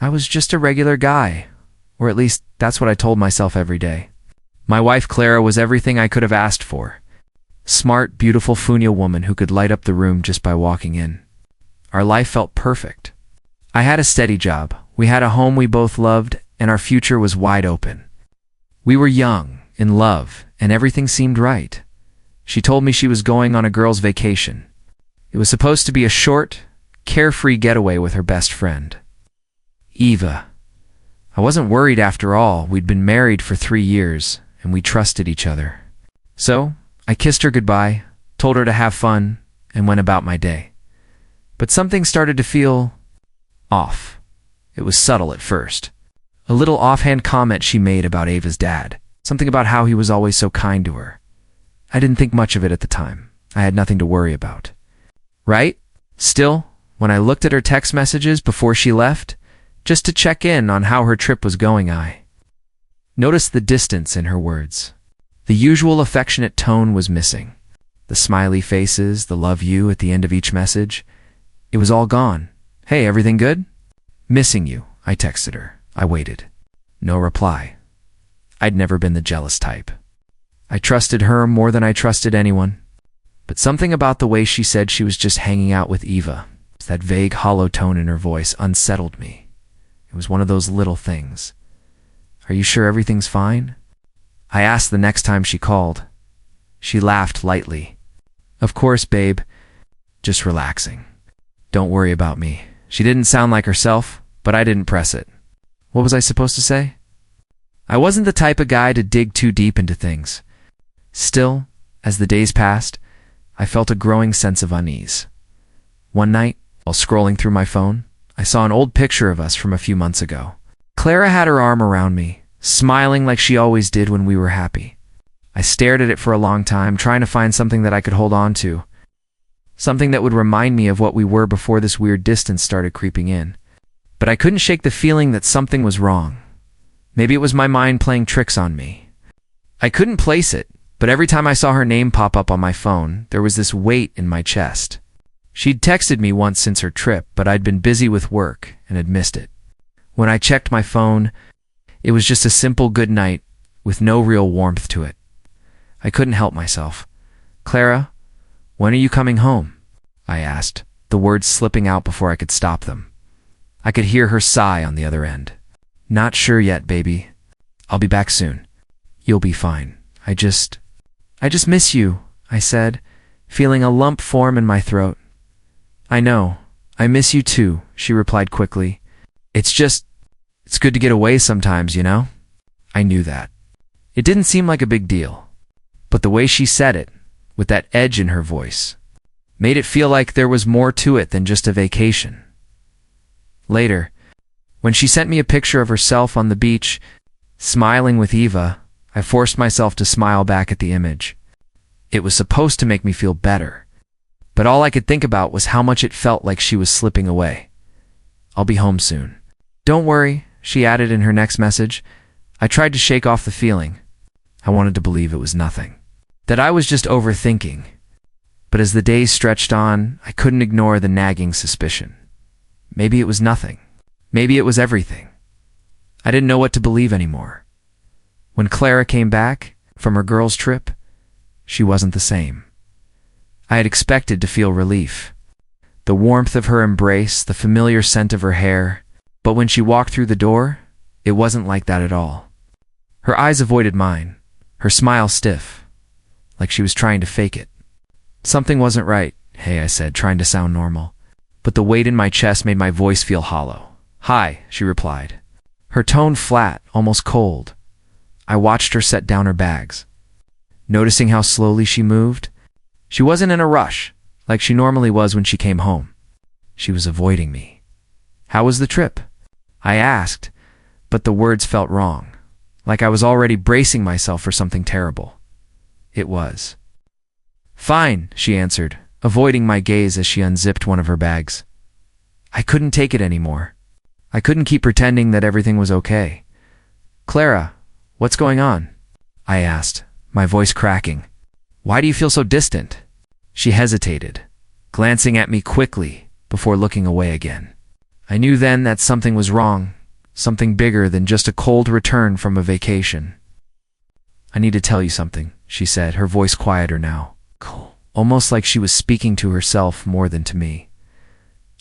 I was just a regular guy, or at least that's what I told myself every day. My wife Clara was everything I could have asked for. Smart, beautiful Funia woman who could light up the room just by walking in. Our life felt perfect. I had a steady job, we had a home we both loved, and our future was wide open. We were young, in love, and everything seemed right. She told me she was going on a girls' vacation. It was supposed to be a short, carefree getaway with her best friend, Eva. I wasn't worried after all. We'd been married for 3 years, and we trusted each other. So, I kissed her goodbye, told her to have fun, and went about my day. But something started to feel off. It was subtle at first. A little offhand comment she made about Ava's dad. Something about how he was always so kind to her. I didn't think much of it at the time. I had nothing to worry about. Right? Still, when I looked at her text messages before she left, just to check in on how her trip was going, I noticed the distance in her words. The usual affectionate tone was missing. The smiley faces, the love you at the end of each message. It was all gone. Hey, everything good? Missing you, I texted her. I waited. No reply. I'd never been the jealous type. I trusted her more than I trusted anyone. But something about the way she said she was just hanging out with Eva, that vague hollow tone in her voice, unsettled me. It was one of those little things. Are you sure everything's fine? I asked the next time she called. She laughed lightly. Of course, babe. Just relaxing. Don't worry about me. She didn't sound like herself, but I didn't press it. What was I supposed to say? I wasn't the type of guy to dig too deep into things. Still, as the days passed, I felt a growing sense of unease. One night, while scrolling through my phone, I saw an old picture of us from a few months ago. Clara had her arm around me, smiling like she always did when we were happy. I stared at it for a long time, trying to find something that I could hold on to. Something that would remind me of what we were before this weird distance started creeping in. But I couldn't shake the feeling that something was wrong. Maybe it was my mind playing tricks on me. I couldn't place it, but every time I saw her name pop up on my phone, there was this weight in my chest. She'd texted me once since her trip, but I'd been busy with work and had missed it. When I checked my phone, it was just a simple good night with no real warmth to it. I couldn't help myself. Clara, when are you coming home? I asked, the words slipping out before I could stop them. I could hear her sigh on the other end. Not sure yet, baby. I'll be back soon. You'll be fine. I just miss you, I said, feeling a lump form in my throat. I know. I miss you too, she replied quickly. It's good to get away sometimes, you know? I knew that. It didn't seem like a big deal. But the way she said it, with that edge in her voice, made it feel like there was more to it than just a vacation. Later, when she sent me a picture of herself on the beach, smiling with Eva, I forced myself to smile back at the image. It was supposed to make me feel better, but all I could think about was how much it felt like she was slipping away. I'll be home soon. Don't worry, she added in her next message. I tried to shake off the feeling. I wanted to believe it was nothing, that I was just overthinking. But as the days stretched on, I couldn't ignore the nagging suspicion. Maybe it was nothing. Maybe it was everything. I didn't know what to believe anymore. When Clara came back from her girls' trip, she wasn't the same. I had expected to feel relief. The warmth of her embrace, the familiar scent of her hair, but when she walked through the door, it wasn't like that at all. Her eyes avoided mine, her smile stiff, like she was trying to fake it. Something wasn't right, hey, I said, trying to sound normal, but the weight in my chest made my voice feel hollow. Hi, she replied, her tone flat, almost cold. I watched her set down her bags. Noticing how slowly she moved, she wasn't in a rush, like she normally was when she came home. She was avoiding me. How was the trip? I asked, but the words felt wrong, like I was already bracing myself for something terrible. It was. Fine, she answered, avoiding my gaze as she unzipped one of her bags. I couldn't take it anymore. I couldn't keep pretending that everything was okay. Clara, what's going on? I asked, my voice cracking. Why do you feel so distant? She hesitated, glancing at me quickly before looking away again. I knew then that something was wrong, something bigger than just a cold return from a vacation. "I need to tell you something," she said, her voice quieter now, almost like she was speaking to herself more than to me.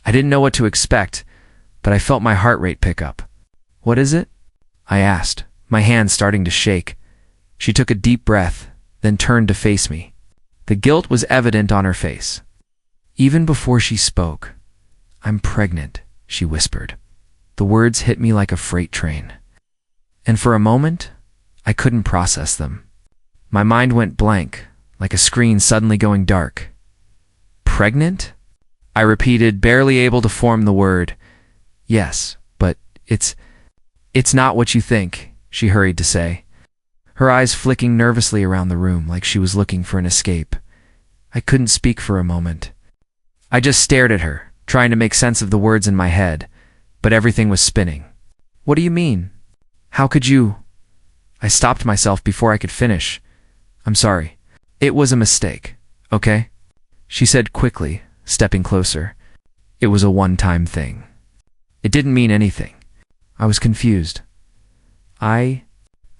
I didn't know what to expect, but I felt my heart rate pick up. "What is it?" I asked, my hands starting to shake. She took a deep breath, then turned to face me. The guilt was evident on her face. Even before she spoke, "I'm pregnant," she whispered. The words hit me like a freight train. And for a moment, I couldn't process them. My mind went blank, like a screen suddenly going dark. "Pregnant?" I repeated, barely able to form the word. "Yes, but it's not what you think," she hurried to say, her eyes flicking nervously around the room like she was looking for an escape. I couldn't speak for a moment. I just stared at her, trying to make sense of the words in my head, but everything was spinning. "What do you mean? How could you?" I stopped myself before I could finish. "I'm sorry. It was a mistake, okay?" she said quickly, stepping closer. "It was a one-time thing. It didn't mean anything." I was confused. I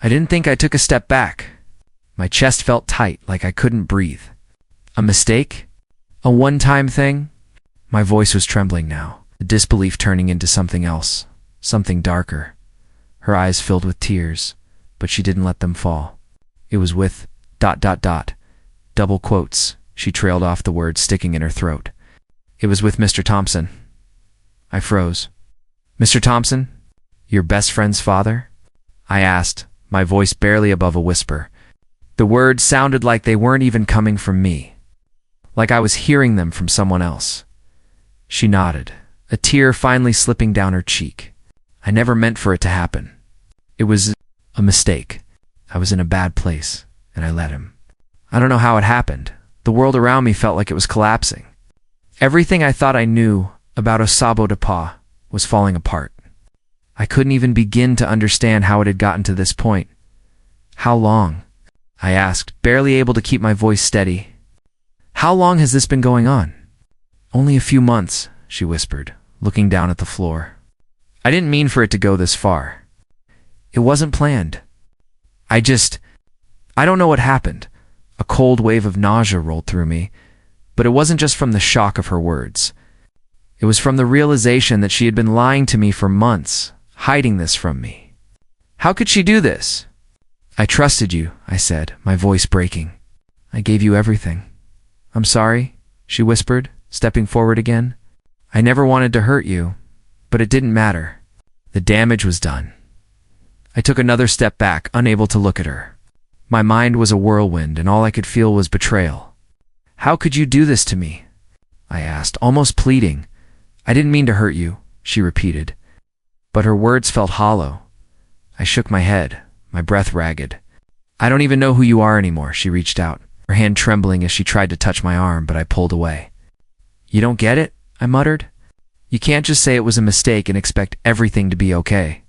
didn't think I took a step back. My chest felt tight, like I couldn't breathe. A mistake? A one-time thing? My voice was trembling now, the disbelief turning into something else, something darker. Her eyes filled with tears, but she didn't let them fall. "It was with ... double quotes," she trailed off the words sticking in her throat. "It was with Mr. Thompson." I froze. "Mr. Thompson? Your best friend's father?" I asked, my voice barely above a whisper. The words sounded like they weren't even coming from me, like I was hearing them from someone else. She nodded, a tear finally slipping down her cheek. "I never meant for it to happen. It was a mistake. I was in a bad place, and I let him. I don't know how it happened. The world around me felt like it was collapsing. Everything I thought I knew about Osabo de Pa was falling apart. I couldn't even begin to understand how it had gotten to this point." "How long?" I asked, barely able to keep my voice steady. "How long has this been going on?" "Only a few months," she whispered, looking down at the floor. "I didn't mean for it to go this far. It wasn't planned. I don't know what happened." A cold wave of nausea rolled through me, but it wasn't just from the shock of her words. It was from the realization that she had been lying to me for months, hiding this from me. How could she do this? "I trusted you," I said, my voice breaking. "I gave you everything." "I'm sorry," she whispered, stepping forward again. "I never wanted to hurt you, but it didn't matter. The damage was done." I took another step back, unable to look at her. My mind was a whirlwind, and all I could feel was betrayal. "How could you do this to me?" I asked, almost pleading. "I didn't mean to hurt you," she repeated. But her words felt hollow. I shook my head, my breath ragged. "I don't even know who you are anymore," she reached out, her hand trembling as she tried to touch my arm, but I pulled away. "You don't get it?" I muttered. "You can't just say it was a mistake and expect everything to be okay."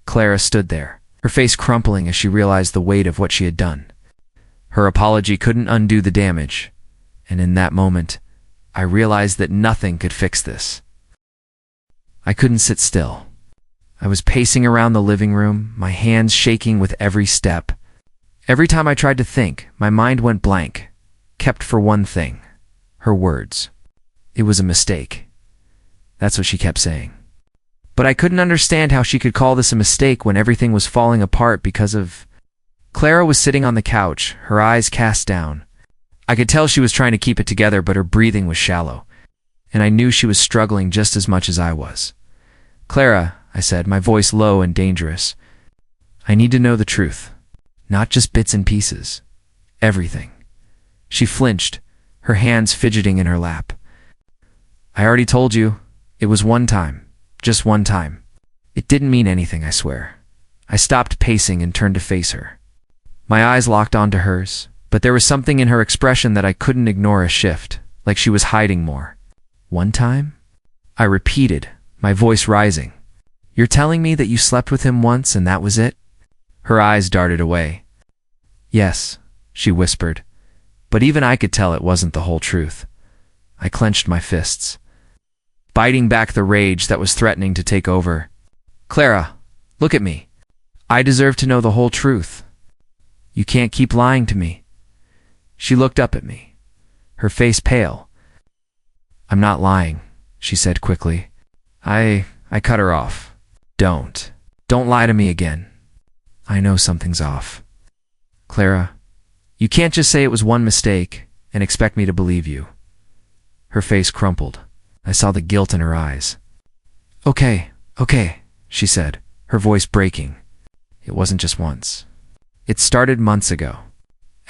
Clara stood there, her face crumpling as she realized the weight of what she had done. Her apology couldn't undo the damage, and in that moment, I realized that nothing could fix this. I couldn't sit still. I was pacing around the living room, my hands shaking with every step. Every time I tried to think, my mind went blank, kept for one thing: her words. It was a mistake. That's what she kept saying. But I couldn't understand how she could call this a mistake when everything was falling apart because of... Clara was sitting on the couch, her eyes cast down. I could tell she was trying to keep it together, but her breathing was shallow, and I knew she was struggling just as much as I was. "Clara," I said, my voice low and dangerous, "I need to know the truth. Not just bits and pieces. Everything." She flinched, her hands fidgeting in her lap. "I already told you. It was one time. Just one time. It didn't mean anything, I swear." I stopped pacing and turned to face her. My eyes locked onto hers, but there was something in her expression that I couldn't ignore, a shift, like she was hiding more. "One time?" I repeated, my voice rising. "You're telling me that you slept with him once and that was it?" Her eyes darted away. "Yes," she whispered, but even I could tell it wasn't the whole truth. I clenched my fists. biting back the rage that was threatening to take over. Clara, look at me. I deserve to know the whole truth. You can't keep lying to me. She looked up at me, her face pale. I'm not lying, she said quickly. I cut her off. Don't lie to me again. I know something's off. Clara, you can't just say it was one mistake and expect me to believe you. Her face crumpled. I saw the guilt in her eyes. Okay, she said, her voice breaking. It wasn't just once. It started months ago.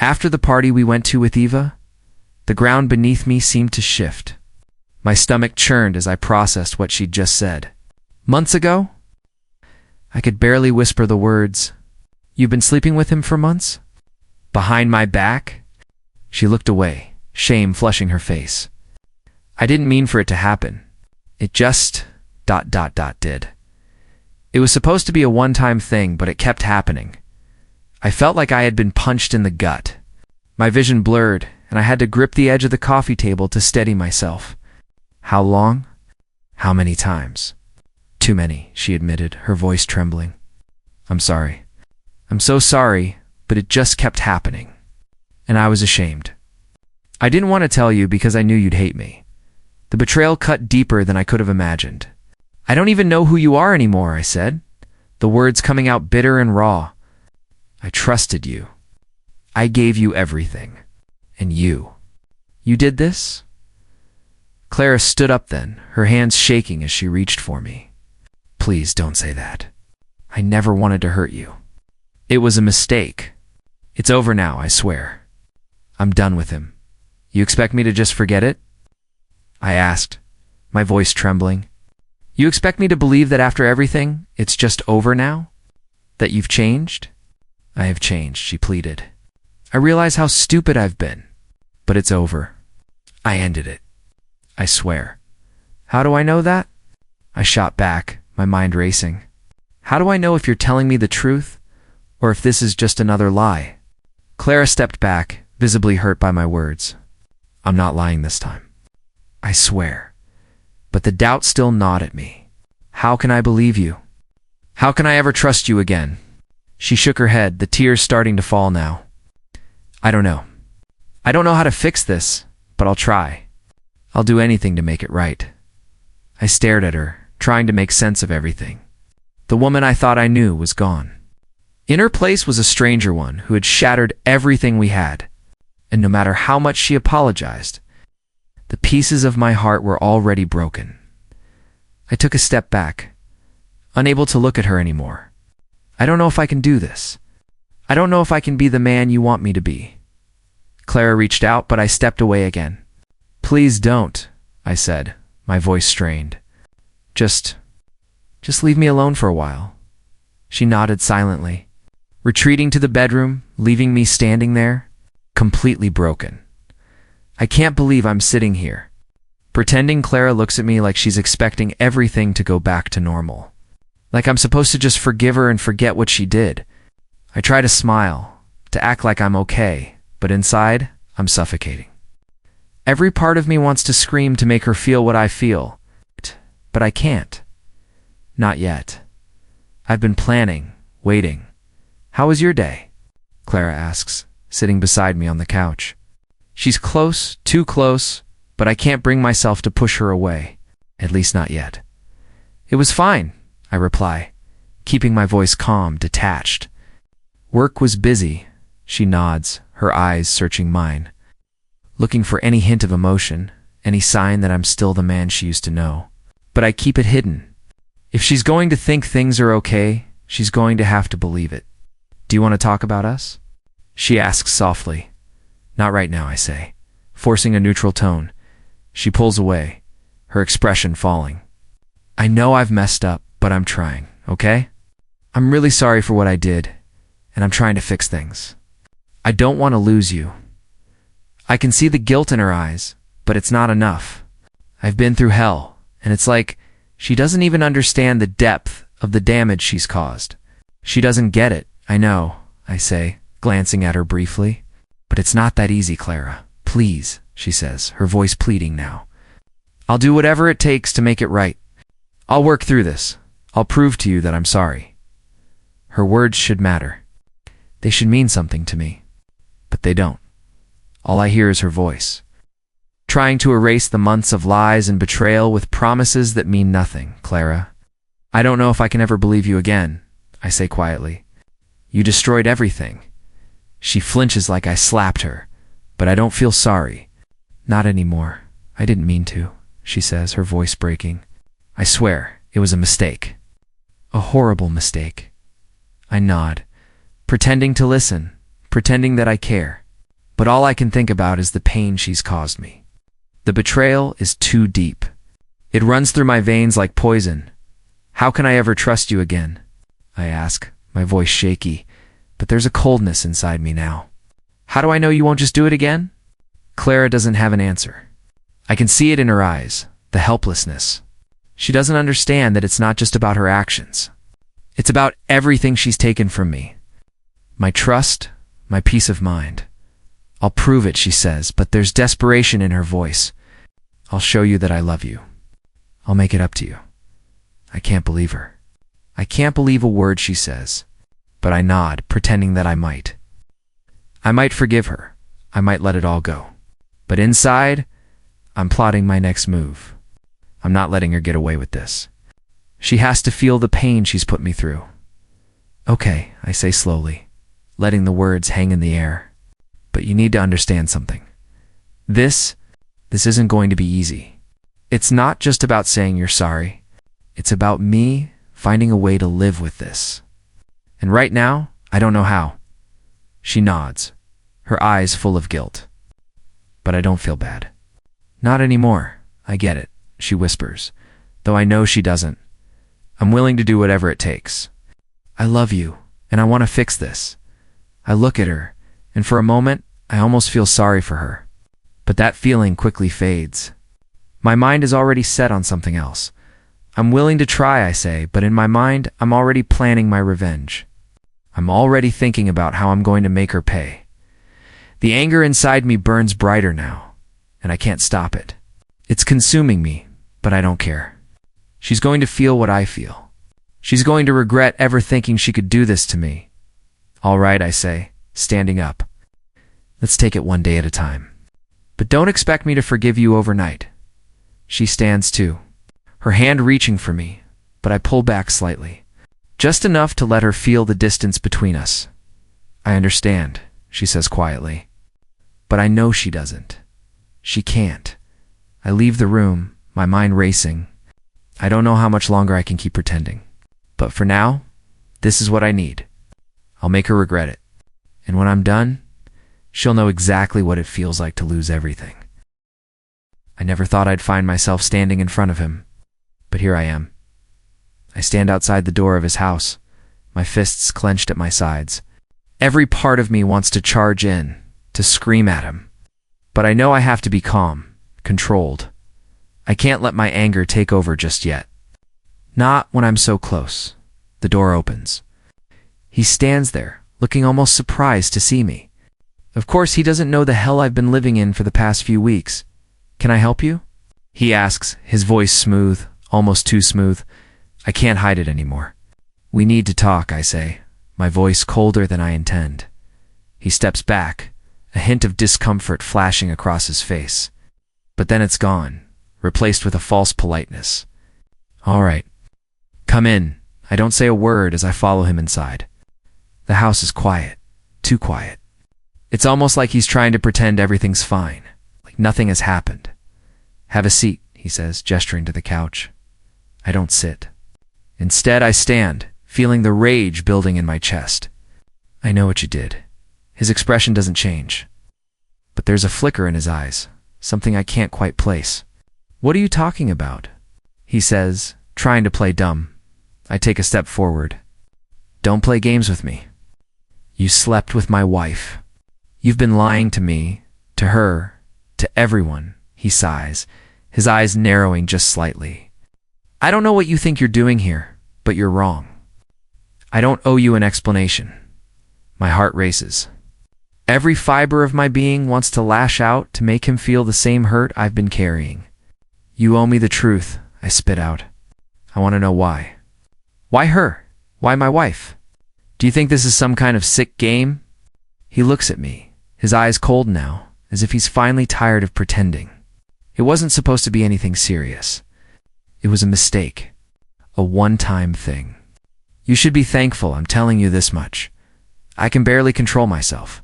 After the party we went to with Eva, the ground beneath me seemed to shift. My stomach churned as I processed what she'd just said. Months ago? I could barely whisper the words. You've been sleeping with him for months? Behind my back? She looked away, shame flushing her face. I didn't mean for it to happen. It just ... did. It was supposed to be a one-time thing, but it kept happening. I felt like I had been punched in the gut. My vision blurred, and I had to grip the edge of the coffee table to steady myself. How long? How many times? Too many, she admitted, her voice trembling. I'm sorry. I'm so sorry, but it just kept happening. And I was ashamed. I didn't want to tell you because I knew you'd hate me. The betrayal cut deeper than I could have imagined. I don't even know who you are anymore, I said, the words coming out bitter and raw. I trusted you. I gave you everything. And you did this? Clara stood up then, her hands shaking as she reached for me. Please don't say that. I never wanted to hurt you. It was a mistake. It's over now, I swear. I'm done with him. You expect me to just forget it? I asked, my voice trembling. You expect me to believe that after everything, it's just over now? That you've changed? I have changed, she pleaded. I realize how stupid I've been. But it's over. I ended it. I swear. How do I know that? I shot back, my mind racing. How do I know if you're telling me the truth, or if this is just another lie? Clara stepped back, visibly hurt by my words. I'm not lying this time. I swear. But the doubt still gnawed at me. How can I believe you? How can I ever trust you again? She shook her head, the tears starting to fall now. I don't know. I don't know how to fix this, but I'll try. I'll do anything to make it right. I stared at her, trying to make sense of everything. The woman I thought I knew was gone. In her place was a stranger one who had shattered everything we had. And no matter how much she apologized, the pieces of my heart were already broken. I took a step back, unable to look at her anymore. I don't know if I can do this. I don't know if I can be the man you want me to be. Clara reached out, but I stepped away again. Please don't, I said, my voice strained. Just leave me alone for a while. She nodded silently, retreating to the bedroom, leaving me standing there, completely broken. I can't believe I'm sitting here, pretending Clara looks at me like she's expecting everything to go back to normal. Like I'm supposed to just forgive her and forget what she did. I try to smile, to act like I'm okay, but inside, I'm suffocating. Every part of me wants to scream to make her feel what I feel, but I can't. Not yet. I've been planning, waiting. How was your day? Clara asks, sitting beside me on the couch. She's close, too close, but I can't bring myself to push her away, at least not yet. It was fine, I reply, keeping my voice calm, detached. Work was busy, she nods, her eyes searching mine, looking for any hint of emotion, any sign that I'm still the man she used to know. But I keep it hidden. If she's going to think things are okay, she's going to have to believe it. Do you want to talk about us? She asks softly. Not right now, I say, forcing a neutral tone. She pulls away, her expression falling. I know I've messed up, but I'm trying, okay? I'm really sorry for what I did, and I'm trying to fix things. I don't want to lose you. I can see the guilt in her eyes, but it's not enough. I've been through hell, and it's like she doesn't even understand the depth of the damage she's caused. She doesn't get it, I know, I say, glancing at her briefly. But it's not that easy, Clara. Please, she says, her voice pleading now. I'll do whatever it takes to make it right. I'll work through this. I'll prove to you that I'm sorry. Her words should matter. They should mean something to me. But they don't. All I hear is her voice, trying to erase the months of lies and betrayal with promises that mean nothing. Clara, I don't know if I can ever believe you again, I say quietly. You destroyed everything. She flinches like I slapped her, but I don't feel sorry. Not anymore. I didn't mean to, she says, her voice breaking. I swear, it was a mistake. A horrible mistake. I nod, pretending to listen, pretending that I care. But all I can think about is the pain she's caused me. The betrayal is too deep. It runs through my veins like poison. How can I ever trust you again? I ask, my voice shaky, but there's a coldness inside me now. How do I know you won't just do it again? Clara doesn't have an answer. I can see it in her eyes, the helplessness. She doesn't understand that it's not just about her actions. It's about everything she's taken from me. My trust, my peace of mind. I'll prove it, she says, but there's desperation in her voice. I'll show you that I love you. I'll make it up to you. I can't believe her. I can't believe a word she says, but I nod, pretending that I might. I might forgive her. I might let it all go. But inside, I'm plotting my next move. I'm not letting her get away with this. She has to feel the pain she's put me through. Okay, I say slowly, letting the words hang in the air. But you need to understand something. This isn't going to be easy. It's not just about saying you're sorry. It's about me finding a way to live with this. And right now, I don't know how. She nods, her eyes full of guilt. But I don't feel bad. Not anymore. I get it, she whispers, though I know she doesn't. I'm willing to do whatever it takes. I love you, and I want to fix this. I look at her, and for a moment, I almost feel sorry for her. But that feeling quickly fades. My mind is already set on something else. I'm willing to try, I say, but in my mind, I'm already planning my revenge. I'm already thinking about how I'm going to make her pay. The anger inside me burns brighter now, and I can't stop it. It's consuming me, but I don't care. She's going to feel what I feel. She's going to regret ever thinking she could do this to me. All right, I say, standing up. Let's take it one day at a time. But don't expect me to forgive you overnight. She stands too, her hand reaching for me, but I pull back slightly, just enough to let her feel the distance between us. I understand, she says quietly. But I know she doesn't. She can't. I leave the room, my mind racing. I don't know how much longer I can keep pretending. But for now, this is what I need. I'll make her regret it. And when I'm done, she'll know exactly what it feels like to lose everything. I never thought I'd find myself standing in front of him, but here I am. I stand outside the door of his house, my fists clenched at my sides. Every part of me wants to charge in, to scream at him. But I know I have to be calm, controlled. I can't let my anger take over just yet. Not when I'm so close. The door opens. He stands there, looking almost surprised to see me. Of course, he doesn't know the hell I've been living in for the past few weeks. Can I help you? He asks, his voice smooth, almost too smooth. I can't hide it anymore. We need to talk, I say, my voice colder than I intend. He steps back, a hint of discomfort flashing across his face. But then it's gone, replaced with a false politeness. All right. Come in. I don't say a word as I follow him inside. The house is quiet, too quiet. It's almost like he's trying to pretend everything's fine, like nothing has happened. Have a seat, he says, gesturing to the couch. I don't sit. Instead, I stand, feeling the rage building in my chest. I know what you did. His expression doesn't change. But there's a flicker in his eyes, something I can't quite place. What are you talking about? He says, trying to play dumb. I take a step forward. Don't play games with me. You slept with my wife. You've been lying to me, to her, to everyone, he sighs, his eyes narrowing just slightly. I don't know what you think you're doing here, but you're wrong. I don't owe you an explanation. My heart races. Every fiber of my being wants to lash out to make him feel the same hurt I've been carrying. You owe me the truth, I spit out. I want to know why. Why her? Why my wife? Do you think this is some kind of sick game? He looks at me, his eyes cold now, as if he's finally tired of pretending. It wasn't supposed to be anything serious. It was a mistake. A one-time thing. You should be thankful I'm telling you this much. I can barely control myself.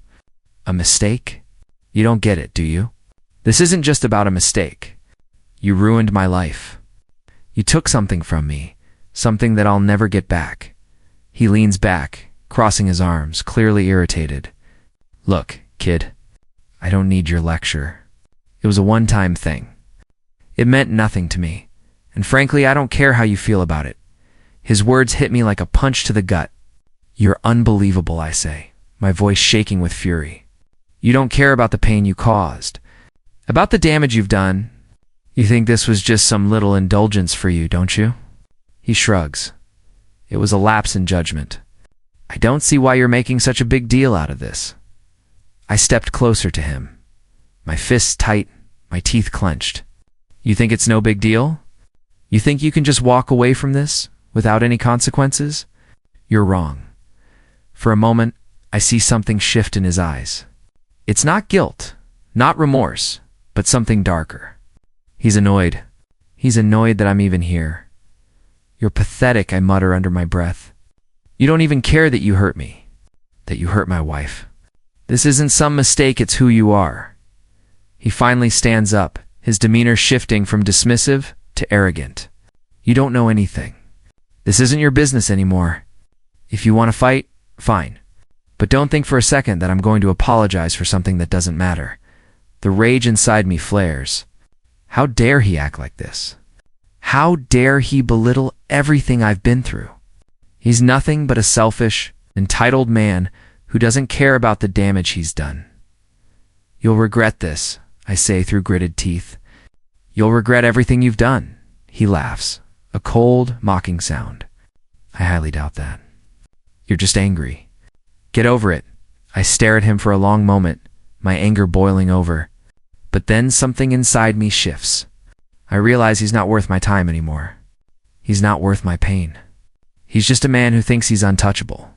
A mistake? You don't get it, do you? This isn't just about a mistake. You ruined my life. You took something from me, something that I'll never get back. He leans back, crossing his arms, clearly irritated. Look, kid, I don't need your lecture. It was a one-time thing. It meant nothing to me, and frankly, I don't care how you feel about it. His words hit me like a punch to the gut. You're unbelievable, I say, my voice shaking with fury. You don't care about the pain you caused, about the damage you've done. You think this was just some little indulgence for you, don't you? He shrugs. It was a lapse in judgment. I don't see why you're making such a big deal out of this. I stepped closer to him, my fists tight, my teeth clenched. You think it's no big deal? You think you can just walk away from this without any consequences? You're wrong. For a moment, I see something shift in his eyes. It's not guilt, not remorse, but something darker. He's annoyed. He's annoyed that I'm even here. You're pathetic, I mutter under my breath. You don't even care that you hurt me, that you hurt my wife. This isn't some mistake, it's who you are. He finally stands up, his demeanor shifting from dismissive to arrogant. You don't know anything. This isn't your business anymore. If you want to fight, fine. But don't think for a second that I'm going to apologize for something that doesn't matter. The rage inside me flares. How dare he act like this? How dare he belittle everything I've been through? He's nothing but a selfish, entitled man who doesn't care about the damage he's done. You'll regret this, I say through gritted teeth. You'll regret everything you've done. He laughs, a cold, mocking sound. I highly doubt that. You're just angry. Get over it. I stare at him for a long moment, my anger boiling over. But then something inside me shifts. I realize he's not worth my time anymore. He's not worth my pain. He's just a man who thinks he's untouchable.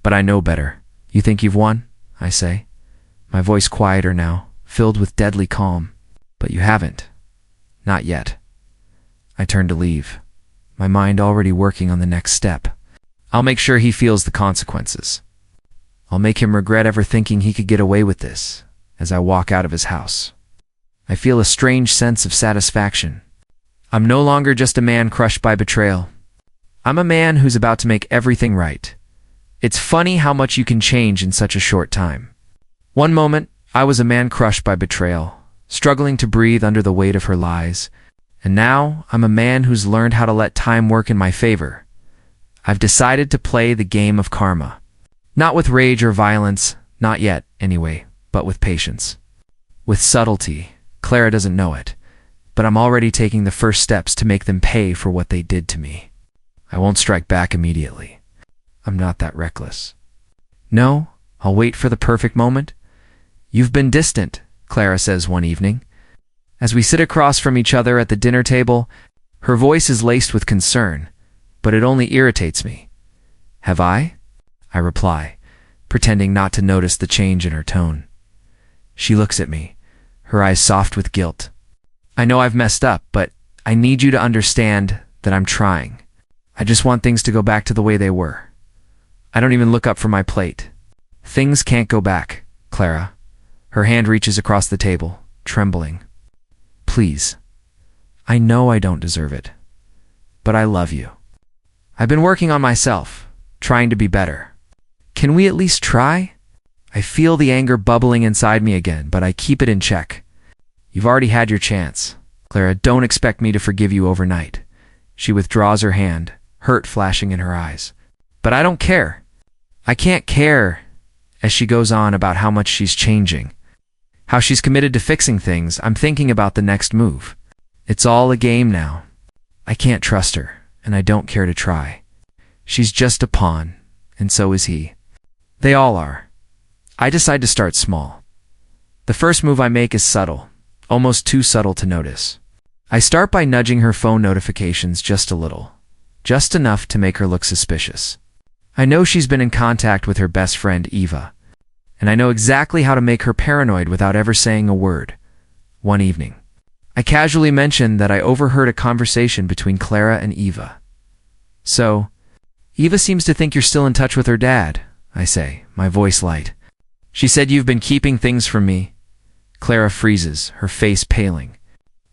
But I know better. You think you've won? I say, my voice quieter now, filled with deadly calm. But you haven't. Not yet. I turn to leave, my mind already working on the next step. I'll make sure he feels the consequences. I'll make him regret ever thinking he could get away with this as I walk out of his house. I feel a strange sense of satisfaction. I'm no longer just a man crushed by betrayal. I'm a man who's about to make everything right. It's funny how much you can change in such a short time. One moment, I was a man crushed by betrayal, struggling to breathe under the weight of her lies. And now, I'm a man who's learned how to let time work in my favor. I've decided to play the game of karma. Not with rage or violence, not yet, anyway, but with patience. With subtlety. Clara doesn't know it, but I'm already taking the first steps to make them pay for what they did to me. I won't strike back immediately. I'm not that reckless. No, I'll wait for the perfect moment. You've been distant, Clara says one evening. As we sit across from each other at the dinner table, her voice is laced with concern, but it only irritates me. Have I? I reply, pretending not to notice the change in her tone. She looks at me, her eyes soft with guilt. I know I've messed up, but I need you to understand that I'm trying. I just want things to go back to the way they were. I don't even look up from my plate. Things can't go back, Clara. Her hand reaches across the table, trembling. Please. I know I don't deserve it, but I love you. I've been working on myself, trying to be better. Can we at least try? I feel the anger bubbling inside me again, but I keep it in check. You've already had your chance. Clara, don't expect me to forgive you overnight. She withdraws her hand, hurt flashing in her eyes. But I don't care. I can't care, as she goes on about how much she's changing. How she's committed to fixing things. I'm thinking about the next move. It's all a game now. I can't trust her, and I don't care to try. She's just a pawn, and so is he. They all are. I decide to start small. The first move I make is subtle, almost too subtle to notice. I start by nudging her phone notifications just a little, just enough to make her look suspicious. I know she's been in contact with her best friend Eva, and I know exactly how to make her paranoid without ever saying a word. One evening, I casually mentioned that I overheard a conversation between Clara and Eva. "So, Eva seems to think you're still in touch with her dad," I say, my voice light. "She said you've been keeping things from me." Clara freezes, her face paling.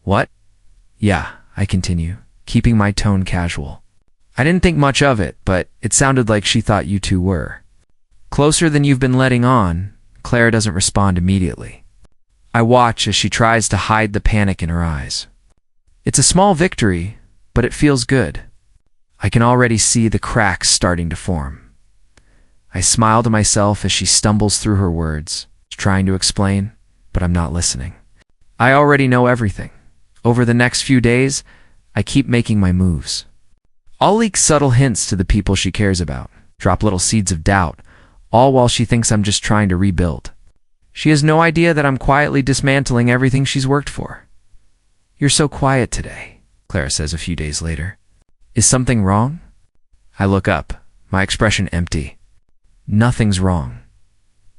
"What?" "Yeah," I continue, keeping my tone casual. "I didn't think much of it, but it sounded like she thought you two were closer than you've been letting on." Clara doesn't respond immediately. I watch as she tries to hide the panic in her eyes. It's a small victory, but it feels good. I can already see the cracks starting to form. I smile to myself as she stumbles through her words, trying to explain, but I'm not listening. I already know everything. Over the next few days, I keep making my moves. I'll leak subtle hints to the people she cares about, drop little seeds of doubt, all while she thinks I'm just trying to rebuild. She has no idea that I'm quietly dismantling everything she's worked for. "You're so quiet today," Clara says a few days later. "Is something wrong?" I look up, my expression empty. Nothing's wrong,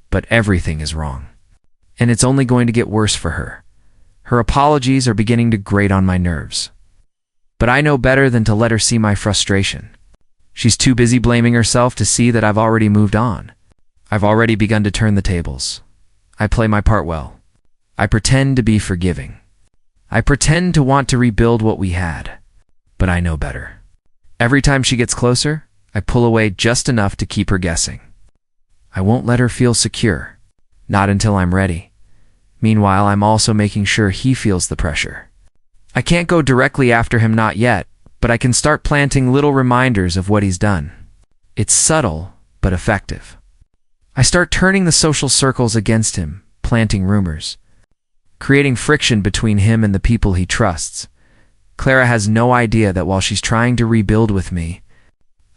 but everything is wrong. And it's only going to get worse for her. Her apologies are beginning to grate on my nerves. But I know better than to let her see my frustration. She's too busy blaming herself to see that I've already moved on. I've already begun to turn the tables. I play my part well. I pretend to be forgiving. I pretend to want to rebuild what we had. But I know better. Every time she gets closer, I pull away just enough to keep her guessing. I won't let her feel secure. Not until I'm ready. Meanwhile, I'm also making sure he feels the pressure. I can't go directly after him, not yet, but I can start planting little reminders of what he's done. It's subtle, but effective. I start turning the social circles against him, planting rumors, creating friction between him and the people he trusts. Clara has no idea that while she's trying to rebuild with me,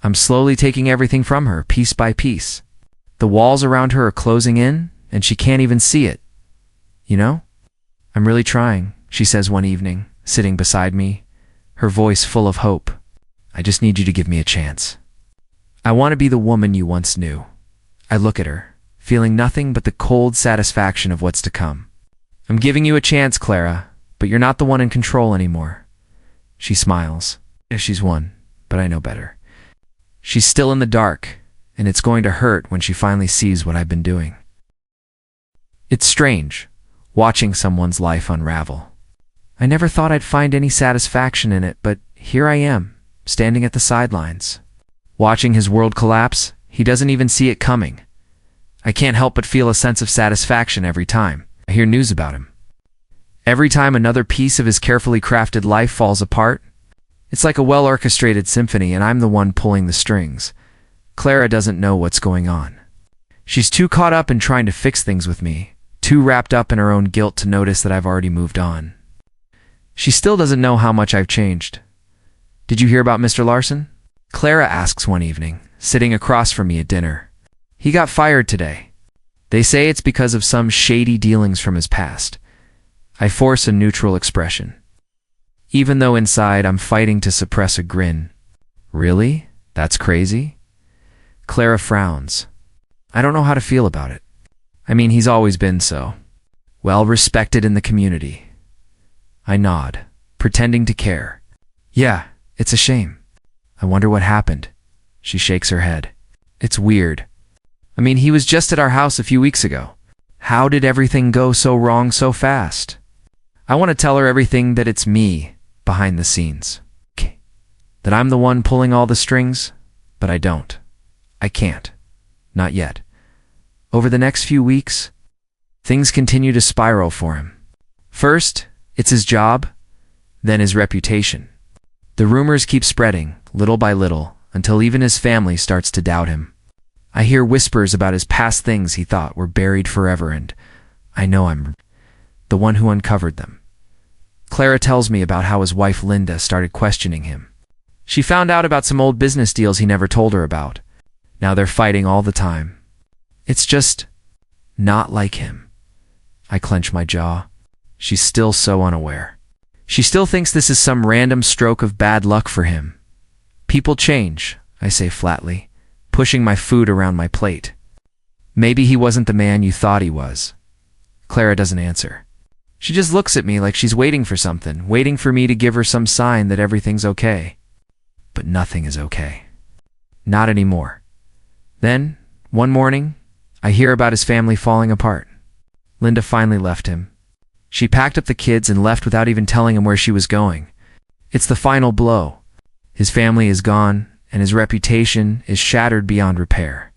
I'm slowly taking everything from her, piece by piece. The walls around her are closing in, and she can't even see it. "You know, I'm really trying," she says one evening, sitting beside me, her voice full of hope. "I just need you to give me a chance. I want to be the woman you once knew." I look at her, feeling nothing but the cold satisfaction of what's to come. "I'm giving you a chance, Clara, but you're not the one in control anymore." She smiles. If she's won, but I know better. She's still in the dark, and it's going to hurt when she finally sees what I've been doing. It's strange, watching someone's life unravel. I never thought I'd find any satisfaction in it, but here I am, standing at the sidelines. Watching his world collapse, he doesn't even see it coming. I can't help but feel a sense of satisfaction every time I hear news about him. Every time another piece of his carefully crafted life falls apart, it's like a well-orchestrated symphony and I'm the one pulling the strings. Clara doesn't know what's going on. She's too caught up in trying to fix things with me, too wrapped up in her own guilt to notice that I've already moved on. She still doesn't know how much I've changed. "Did you hear about Mr. Larson?" Clara asks one evening, sitting across from me at dinner. "He got fired today. They say it's because of some shady dealings from his past." I force a neutral expression, even though inside I'm fighting to suppress a grin. "Really? That's crazy?" Clara frowns. I don't know how to feel about it. I mean, he's always been so well respected in the community. I nod, pretending to care. "Yeah, it's a shame. I wonder what happened." She shakes her head. "It's weird. I mean, he was just at our house a few weeks ago. How did everything go so wrong so fast?" I want to tell her everything, that it's me behind the scenes. That I'm the one pulling all the strings, but I don't. I can't. Not yet. Over the next few weeks, things continue to spiral for him. First, it's his job, then his reputation. The rumors keep spreading, little by little, until even his family starts to doubt him. I hear whispers about his past things he thought were buried forever, and I know I'm the one who uncovered them. Clara tells me about how his wife Linda started questioning him. She found out about some old business deals he never told her about. Now they're fighting all the time. It's just not like him. I clench my jaw. She's still so unaware. She still thinks this is some random stroke of bad luck for him. People change, I say flatly, pushing my food around my plate. Maybe he wasn't the man you thought he was. Clara doesn't answer. She just looks at me like she's waiting for something, waiting for me to give her some sign that everything's okay. But nothing is okay. Not anymore. Then, one morning, I hear about his family falling apart. Linda finally left him. She packed up the kids and left without even telling him where she was going. It's the final blow. His family is gone, and his reputation is shattered beyond repair.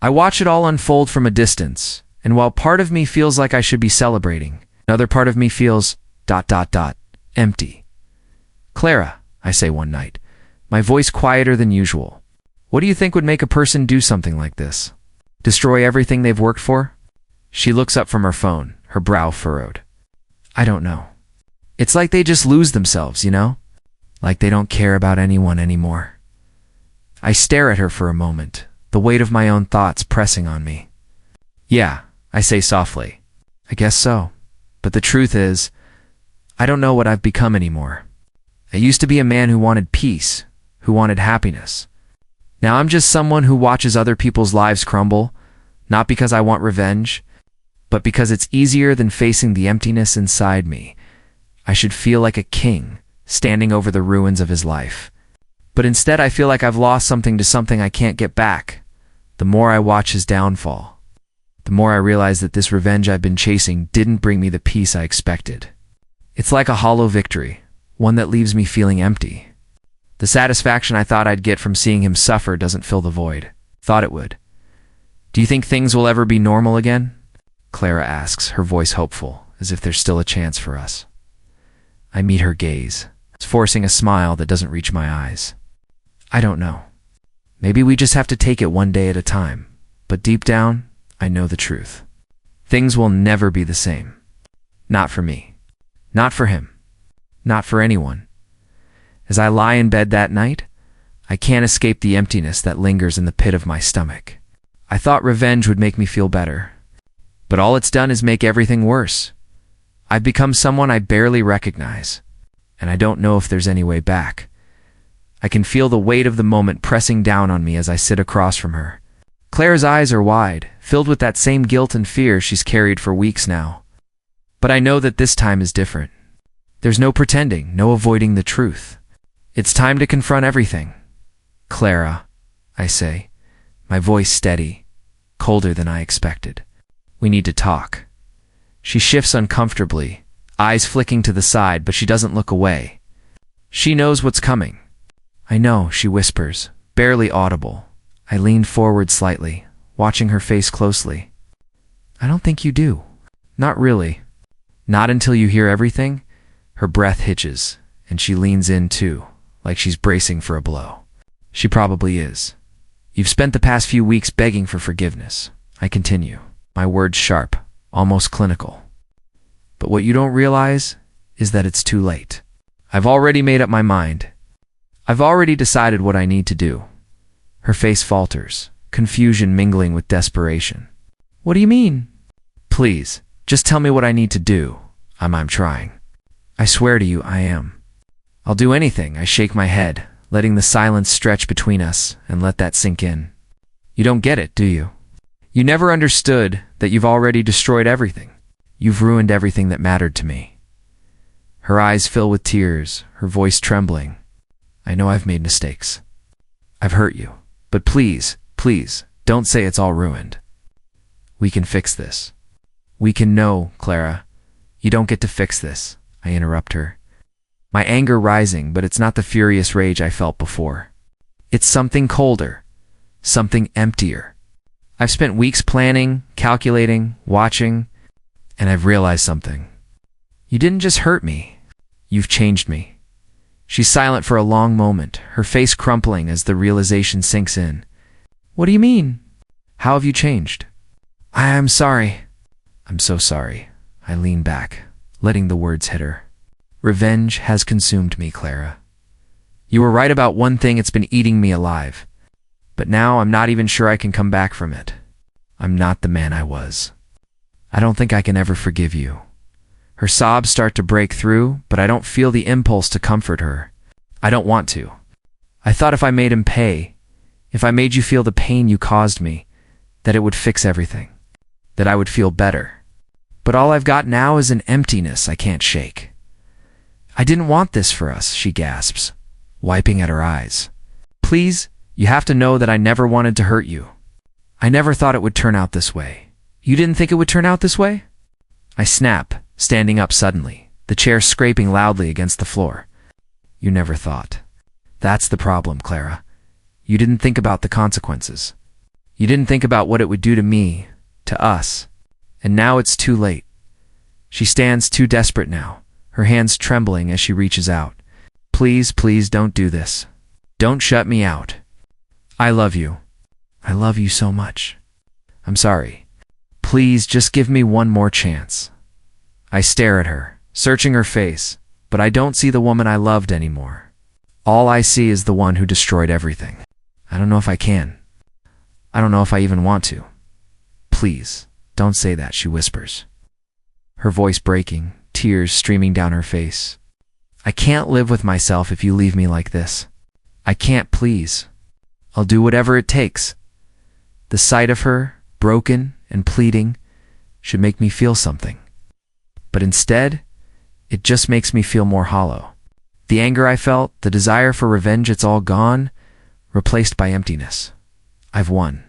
I watch it all unfold from a distance, and while part of me feels like I should be celebrating, another part of me feels ... empty. Clara, I say one night, my voice quieter than usual. What do you think would make a person do something like this? Destroy everything they've worked for? She looks up from her phone, her brow furrowed. I don't know. It's like they just lose themselves, you know? Like they don't care about anyone anymore. I stare at her for a moment, the weight of my own thoughts pressing on me. Yeah, I say softly. I guess so. But the truth is, I don't know what I've become anymore. I used to be a man who wanted peace, who wanted happiness. Now I'm just someone who watches other people's lives crumble, not because I want revenge, but because it's easier than facing the emptiness inside me. I should feel like a king, standing over the ruins of his life. But instead I feel like I've lost something to something I can't get back. The more I watch his downfall, the more I realize that this revenge I've been chasing didn't bring me the peace I expected. It's like a hollow victory, one that leaves me feeling empty. The satisfaction I thought I'd get from seeing him suffer doesn't fill the void. Thought it would. Do you think things will ever be normal again? Clara asks, her voice hopeful, as if there's still a chance for us. I meet her gaze, forcing a smile that doesn't reach my eyes. I don't know. Maybe we just have to take it one day at a time. But deep down, I know the truth. Things will never be the same. Not for me. Not for him. Not for anyone. As I lie in bed that night, I can't escape the emptiness that lingers in the pit of my stomach. I thought revenge would make me feel better. But all it's done is make everything worse. I've become someone I barely recognize, and I don't know if there's any way back. I can feel the weight of the moment pressing down on me as I sit across from her. Claire's eyes are wide, filled with that same guilt and fear she's carried for weeks now. But I know that this time is different. There's no pretending, no avoiding the truth. It's time to confront everything. Clara, I say, my voice steady, colder than I expected. We need to talk. She shifts uncomfortably, eyes flicking to the side, but she doesn't look away. She knows what's coming. I know, she whispers, barely audible. I lean forward slightly, watching her face closely. I don't think you do. Not really. Not until you hear everything. Her breath hitches, and she leans in too, like she's bracing for a blow. She probably is. You've spent the past few weeks begging for forgiveness. I continue, my words sharp, almost clinical. But what you don't realize is that it's too late. I've already made up my mind. I've already decided what I need to do. Her face falters, confusion mingling with desperation. What do you mean? Please, just tell me what I need to do. I'm trying. I swear to you, I am. I'll do anything. I shake my head, letting the silence stretch between us, and let that sink in. You don't get it, do you? You never understood that you've already destroyed everything. You've ruined everything that mattered to me. Her eyes fill with tears, her voice trembling. I know I've made mistakes. I've hurt you. But please, please, don't say it's all ruined. We can fix this. We can know, Clara. You don't get to fix this, I interrupt her. My anger rising, but it's not the furious rage I felt before. It's something colder, something emptier. I've spent weeks planning, calculating, watching, and I've realized something. You didn't just hurt me. You've changed me. She's silent for a long moment, her face crumpling as the realization sinks in. What do you mean? How have you changed? I'm sorry. I'm so sorry. I lean back, letting the words hit her. Revenge has consumed me, Clara. You were right about one thing, it's been eating me alive. But now I'm not even sure I can come back from it. I'm not the man I was. I don't think I can ever forgive you. Her sobs start to break through, but I don't feel the impulse to comfort her. I don't want to. I thought if I made him pay, if I made you feel the pain you caused me, that it would fix everything, that I would feel better. But all I've got now is an emptiness I can't shake. I didn't want this for us, she gasps, wiping at her eyes. Please, you have to know that I never wanted to hurt you. I never thought it would turn out this way. You didn't think it would turn out this way? I snap, standing up suddenly, the chair scraping loudly against the floor. You never thought. That's the problem, Clara. You didn't think about the consequences. You didn't think about what it would do to me, to us. And now it's too late. She stands too desperate now, her hands trembling as she reaches out. Please, please don't do this. Don't shut me out. I love you. I love you so much. I'm sorry. Please just give me one more chance. I stare at her, searching her face, but I don't see the woman I loved anymore. All I see is the one who destroyed everything. I don't know if I can. I don't know if I even want to. Please, don't say that, she whispers. Her voice breaking, tears streaming down her face. I can't live with myself if you leave me like this. I can't, please. I'll do whatever it takes. The sight of her, broken and pleading, should make me feel something. But instead, it just makes me feel more hollow. The anger I felt, the desire for revenge, it's all gone, replaced by emptiness. I've won.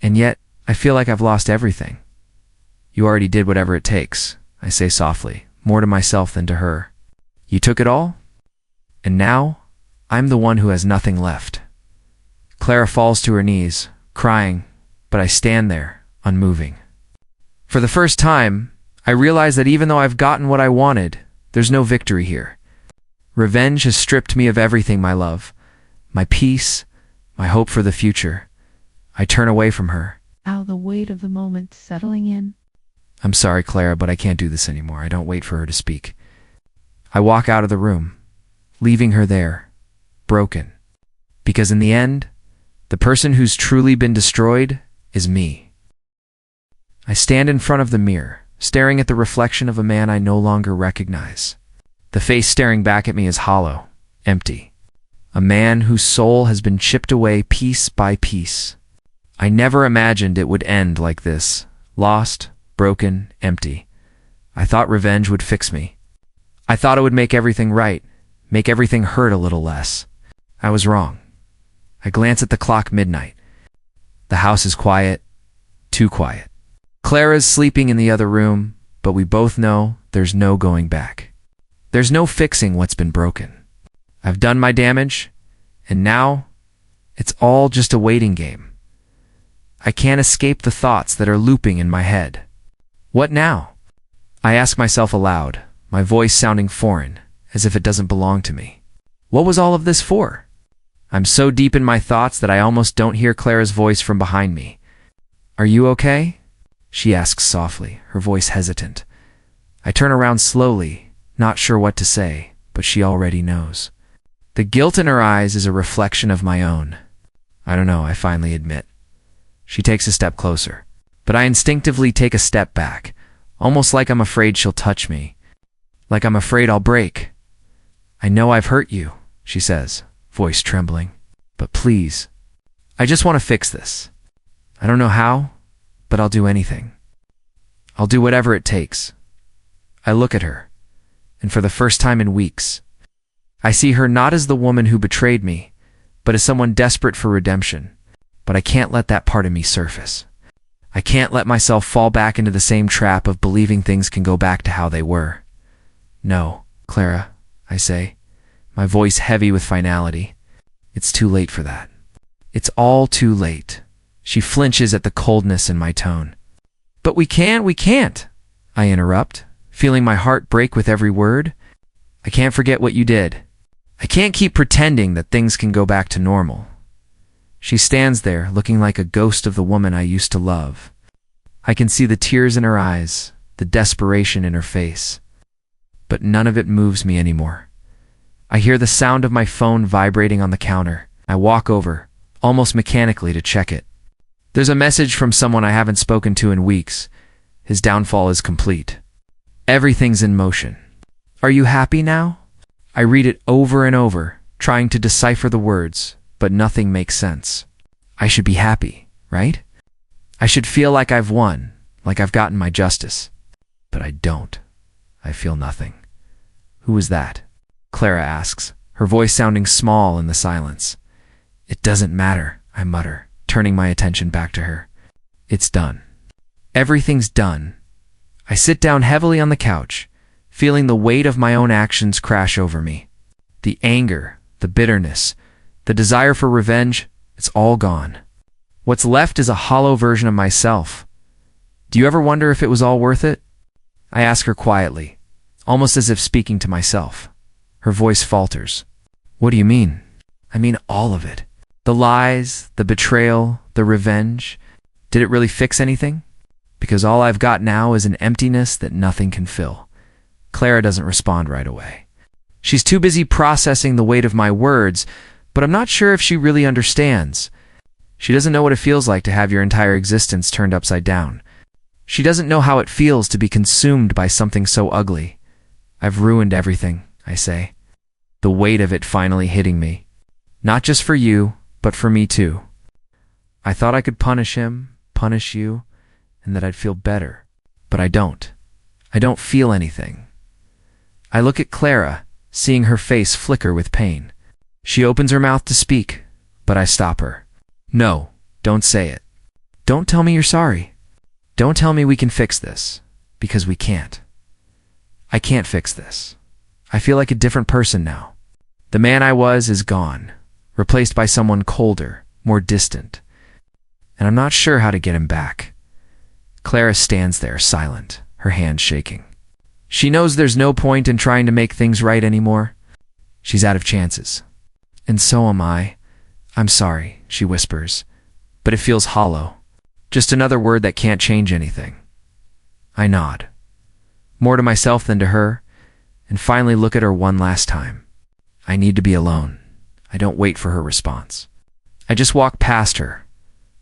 And yet, I feel like I've lost everything. You already did whatever it takes, I say softly, more to myself than to her. You took it all? And now, I'm the one who has nothing left. Clara falls to her knees, crying, but I stand there, unmoving. For the first time, I realize that even though I've gotten what I wanted, there's no victory here. Revenge has stripped me of everything, my love, my peace, my hope for the future. I turn away from her. Now the weight of the moment settling in. I'm sorry, Clara, but I can't do this anymore. I don't wait for her to speak. I walk out of the room, leaving her there, broken. Because in the end, the person who's truly been destroyed is me. I stand in front of the mirror, staring at the reflection of a man I no longer recognize. The face staring back at me is hollow, empty. A man whose soul has been chipped away piece by piece. I never imagined it would end like this, lost, broken, empty. I thought revenge would fix me. I thought it would make everything right, make everything hurt a little less. I was wrong. I glance at the clock, midnight. The house is quiet, too quiet. Clara's sleeping in the other room, but we both know there's no going back. There's no fixing what's been broken. I've done my damage, and now it's all just a waiting game. I can't escape the thoughts that are looping in my head. What now? I ask myself aloud, my voice sounding foreign, as if it doesn't belong to me. What was all of this for? I'm so deep in my thoughts that I almost don't hear Clara's voice from behind me. Are you okay? She asks softly, her voice hesitant. I turn around slowly, not sure what to say, but she already knows. The guilt in her eyes is a reflection of my own. I don't know, I finally admit. She takes a step closer, but I instinctively take a step back, almost like I'm afraid she'll touch me, like I'm afraid I'll break. I know I've hurt you, she says, voice trembling, but please, I just want to fix this. I don't know how, but I'll do anything. I'll do whatever it takes. I look at her, and for the first time in weeks, I see her not as the woman who betrayed me, but as someone desperate for redemption. But I can't let that part of me surface. I can't let myself fall back into the same trap of believing things can go back to how they were. No, Clara, I say, my voice heavy with finality. It's too late for that. It's all too late. She flinches at the coldness in my tone. But we can't, I interrupt, feeling my heart break with every word. I can't forget what you did. I can't keep pretending that things can go back to normal. She stands there, looking like a ghost of the woman I used to love. I can see the tears in her eyes, the desperation in her face. But none of it moves me anymore. I hear the sound of my phone vibrating on the counter. I walk over, almost mechanically, to check it. There's a message from someone I haven't spoken to in weeks. His downfall is complete. Everything's in motion. Are you happy now? I read it over and over, trying to decipher the words, but nothing makes sense. I should be happy, right? I should feel like I've won, like I've gotten my justice. But I don't. I feel nothing. Who is that? Clara asks, her voice sounding small in the silence. It doesn't matter, I mutter, turning my attention back to her. It's done. Everything's done. I sit down heavily on the couch, feeling the weight of my own actions crash over me. The anger, the bitterness, the desire for revenge, it's all gone. What's left is a hollow version of myself. Do you ever wonder if it was all worth it? I ask her quietly, almost as if speaking to myself. Her voice falters. What do you mean? I mean all of it. The lies, the betrayal, the revenge. Did it really fix anything? Because all I've got now is an emptiness that nothing can fill. Clara doesn't respond right away. She's too busy processing the weight of my words, but I'm not sure if she really understands. She doesn't know what it feels like to have your entire existence turned upside down. She doesn't know how it feels to be consumed by something so ugly. I've ruined everything, I say, the weight of it finally hitting me. Not just for you, but for me too. I thought I could punish him, punish you, and that I'd feel better. But I don't. I don't feel anything. I look at Clara, seeing her face flicker with pain. She opens her mouth to speak, but I stop her. No, don't say it. Don't tell me you're sorry. Don't tell me we can fix this, because we can't. I can't fix this. I feel like a different person now. The man I was is gone, replaced by someone colder, more distant. And I'm not sure how to get him back. Clara stands there, silent, her hands shaking. She knows there's no point in trying to make things right anymore. She's out of chances. And so am I. I'm sorry, she whispers, but it feels hollow. Just another word that can't change anything. I nod, more to myself than to her, and finally look at her one last time. I need to be alone. I don't wait for her response. I just walk past her,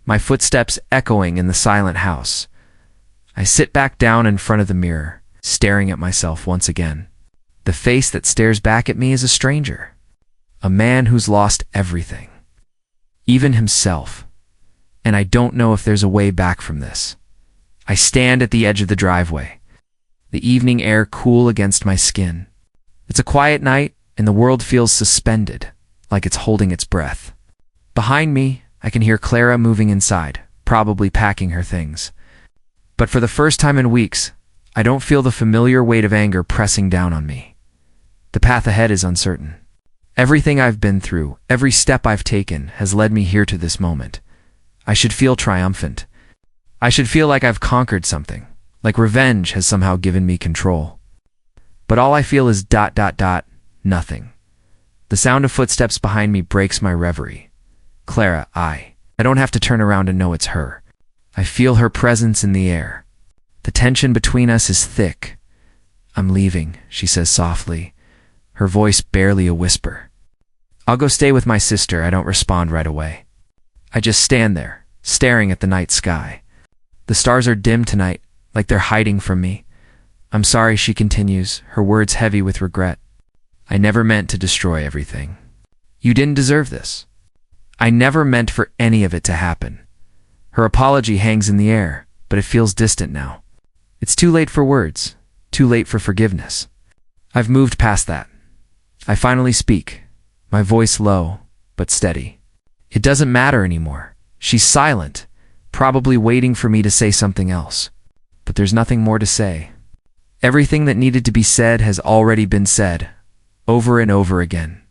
my footsteps echoing in the silent house. I sit back down in front of the mirror, staring at myself once again. The face that stares back at me is a stranger, a man who's lost everything, even himself. And I don't know if there's a way back from this. I stand at the edge of the driveway, the evening air cool against my skin. It's a quiet night, and the world feels suspended, like it's holding its breath. Behind me, I can hear Clara moving inside, probably packing her things. But for the first time in weeks, I don't feel the familiar weight of anger pressing down on me. The path ahead is uncertain. Everything I've been through, every step I've taken, has led me here to this moment. I should feel triumphant. I should feel like I've conquered something, like revenge has somehow given me control. But all I feel is ... nothing. The sound of footsteps behind me breaks my reverie. Clara, I don't have to turn around and know it's her. I feel her presence in the air. The tension between us is thick. I'm leaving, she says softly, her voice barely a whisper. I'll go stay with my sister. I don't respond right away. I just stand there, staring at the night sky. The stars are dim tonight, like they're hiding from me. I'm sorry, she continues, her words heavy with regret. I never meant to destroy everything. You didn't deserve this. I never meant for any of it to happen. Her apology hangs in the air, but it feels distant now. It's too late for words, too late for forgiveness. I've moved past that. I finally speak, my voice low, but steady. It doesn't matter anymore. She's silent, probably waiting for me to say something else. But there's nothing more to say. Everything that needed to be said has already been said, over and over again.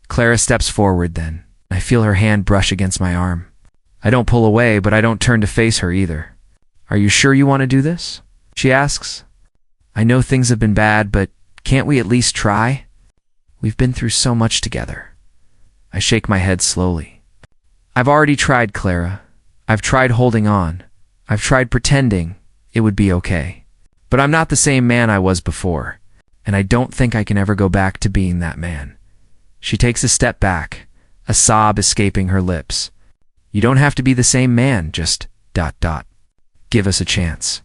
Clara steps forward then. I feel her hand brush against my arm. I don't pull away, but I don't turn to face her either. Are you sure you want to do this? She asks. I know things have been bad, but can't we at least try? We've been through so much together. I shake my head slowly. I've already tried, Clara. I've tried holding on. I've tried pretending it would be okay. But I'm not the same man I was before, and I don't think I can ever go back to being that man. She takes a step back, a sob escaping her lips. You don't have to be the same man, just ... Give us a chance.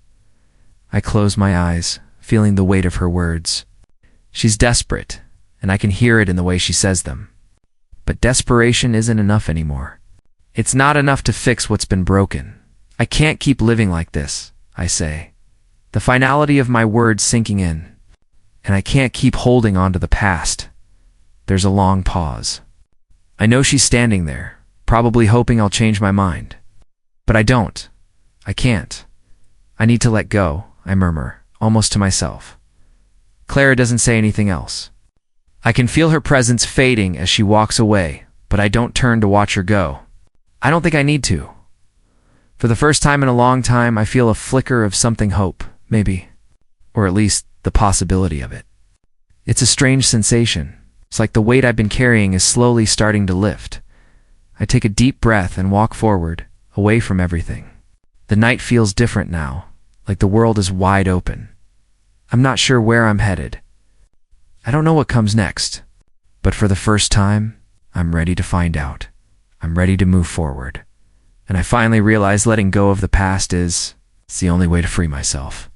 I close my eyes, feeling the weight of her words. She's desperate, and I can hear it in the way she says them. But desperation isn't enough anymore. It's not enough to fix what's been broken. I can't keep living like this, I say, the finality of my words sinking in. And I can't keep holding on to the past. There's a long pause. I know she's standing there, probably hoping I'll change my mind. But I don't. I can't. I need to let go, I murmur, almost to myself. Clara doesn't say anything else. I can feel her presence fading as she walks away, but I don't turn to watch her go. I don't think I need to. For the first time in a long time, I feel a flicker of something hope, maybe. Or at least the possibility of it. It's a strange sensation. It's like the weight I've been carrying is slowly starting to lift. I take a deep breath and walk forward, away from everything. The night feels different now, like the world is wide open. I'm not sure where I'm headed. I don't know what comes next. But for the first time, I'm ready to find out. I'm ready to move forward. And I finally realize letting go of the past is the only way to free myself.